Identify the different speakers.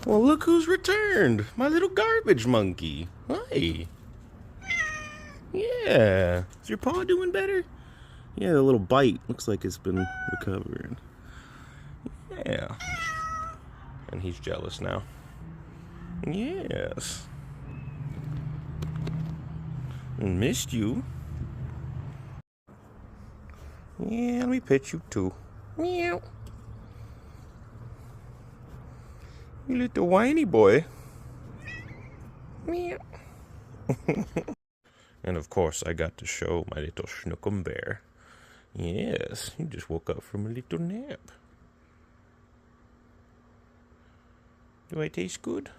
Speaker 1: Well, look who's returned. My little garbage monkey. Hi. Yeah. Is your paw doing better? Yeah, the little bite looks like it's been recovering. Yeah. And he's jealous now. Yes. And missed you. Yeah, let me pet you too. Meow. You little whiny boy. Meow. And of course, I got to show my little Snookum bear. Yes, he just woke up from a little nap. Do I taste good?